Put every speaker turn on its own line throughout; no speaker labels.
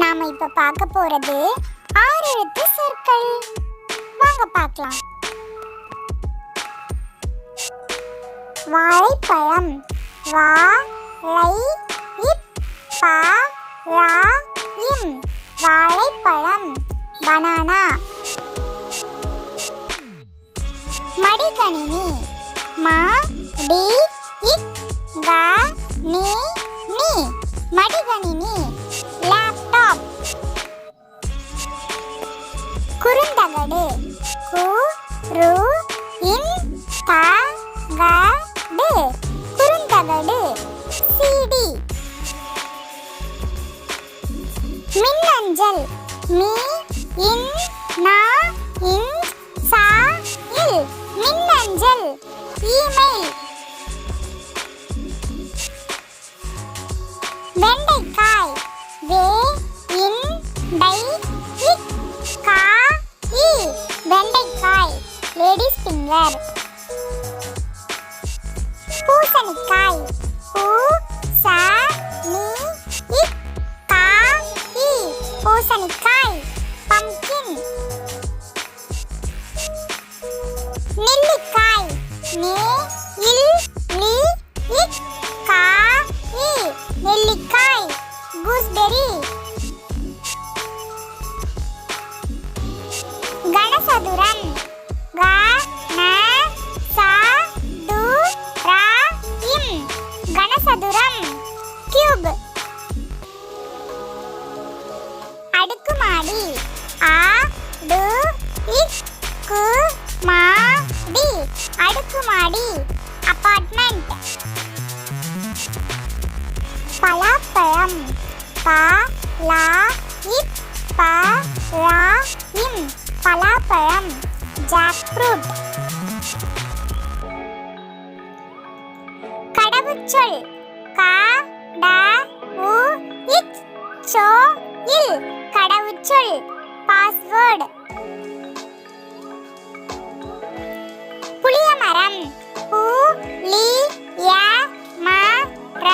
நாம இப்ப பார்க்க போறது 6 எழுத்து சொற்கள். வாங்க பார்க்கலாம். வாழைப்பழம். வா லை இப் ப ரா இம் வாழைப்பழம். பனானா. மடிக்கணினி. மா டி இக் க நி நி மடிக்கணினி. லேப்டாப். குறுந்தகடு. கு ரு இன் த க டு குறுந்தகடு. சிடி. மின்னஞ்சல். மீ இன் நா இன் சா இல் மின்னஞ்சல். இமெயில். வெண்டைக்காய். வே இன் டை இக் கா இ வெண்டைக்காய். Ladies finger. பூசணிக்காய். பூ ச நி இக் கா இ பூசணிக்காய். பம்ப்கின். நெல்லிக்காய். நே இல் லி இக் கா இ நெல்லிக்காய். கூஸ்பெரி. கனசதுரம். க ந ச து ரா இம் கனசதுரம். கியூப். அடுக்குமாடி. ஆ டு இக் கு மா டி அடுக்குமாடி. அபார்ட்மெண்ட். பலாப்பழம். ப லா இப் ப ரா இம் பலாப்பழம். Jackfruit. கடவுச்சொல். க ட உ இச் சோ இல் கடவுச்சொல். பாஸ்வேர்ட். புளியமரம். பு லி ய ம ர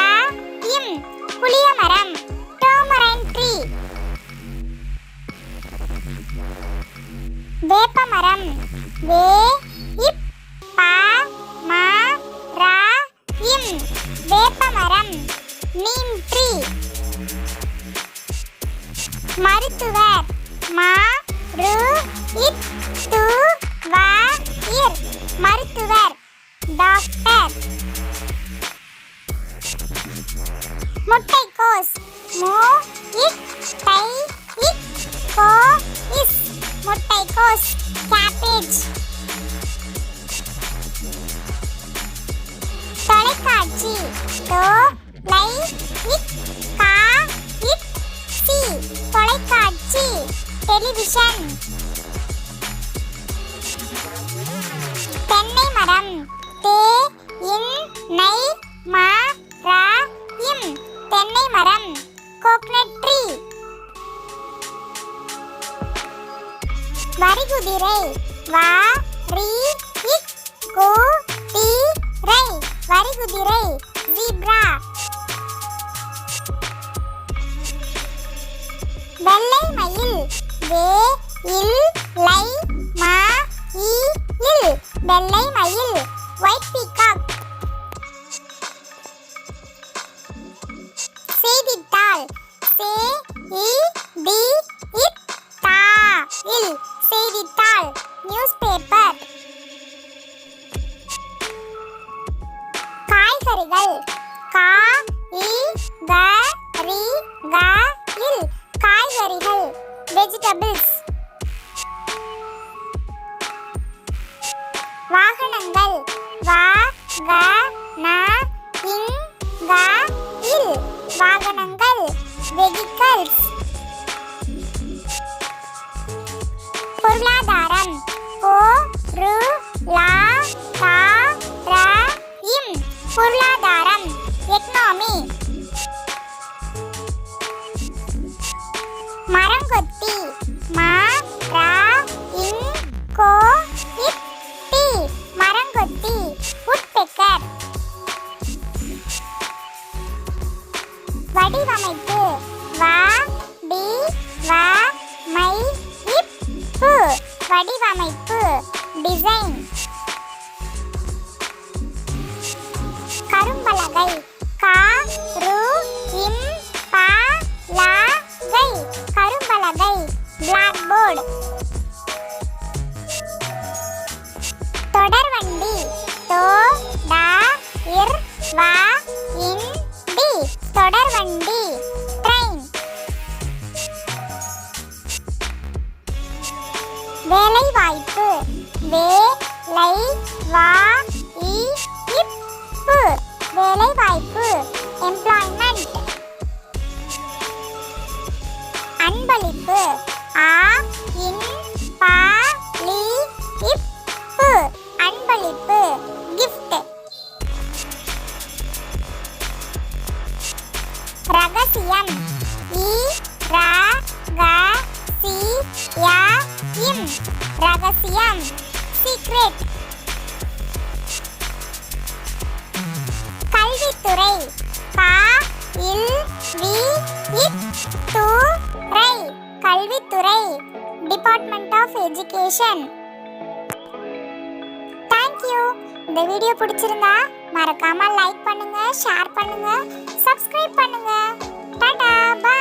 இம் புளியமரம். டர்மரைன் ட்ரீ. வேப்பமரம். வே இப் ப ம ர இம் வேப்பமரம். நீம் ட்ரீ. மருத்துவர். ம ரு இத் து வ இர் மருத்துவர். டாக்டர். முட்டைக்கோஸ். மு இக் தை இக் கோ இஸ் முட்டைக்கோஸ். கேபேஜ். தொலைக்காட்சி. தோ லை இக் கா இட் சி தொலைக்காட்சி. டெலிவிஷன். தென்னை மரம். தே இன் நை ம ர இம் தென்னை மரம். Coconut tree. வரிகுதிரை. வ ரி இக் கு தி ரை வரிகுதிரை. ஜீப்ரா. வெள்ளை மயில். வே இல் லை ம இ இல் வெள்ளை மயில். White peacock. செய்தித்தாள். சே இ டி இத் தா இல் செய்தித்தாள். News paper. காய்கறிகள். கா இ க ரி க இல் காய்கறிகள். வெஜிடபிள்ஸ். வாகனங்கள். வ க ந இங் க இல் வாகனங்கள். வெஹிக்கல்ஸ். பொருளாதாரம். பொ ரு லா தா ர இம் பொருளாதாரம். எக்கனாமி. மரங்கொத்தி. ம ர இன் கோ இத் தி மரங்கொத்தி. உட்பெக்கர். வடிவமைப்பு. வ டி டிசைன். கரும்பலகை கா ரு இம் பா லா கை கரும்பலகை blackboard. தொடர்வண்டி தோ டா இர் வா இன் டி தொடர்வண்டி train. வேலைவாய்ப்பு வே லை வா இ இப் பு வேலைவாய்ப்பு employment. அன்பளிப்பு ஆ இன் பா லி இப் பு அன்பளிப்பு gift. ரகசியம் இ ரா க சி யா இம் ரகசியம் secret. கல்வித்துறை கா இல் வி இத் து ரை கல்வித்துறை டிபார்ட்மெண்ட் ஆஃப் எஜுகேஷன். தேங்க்யூ. இந்த வீடியோ பிடிச்சிருந்தா மறக்காம லைக் பண்ணுங்க, ஷேர் பண்ணுங்க, சப்ஸ்கிரைப் பண்ணுங்க. டாடா, பை.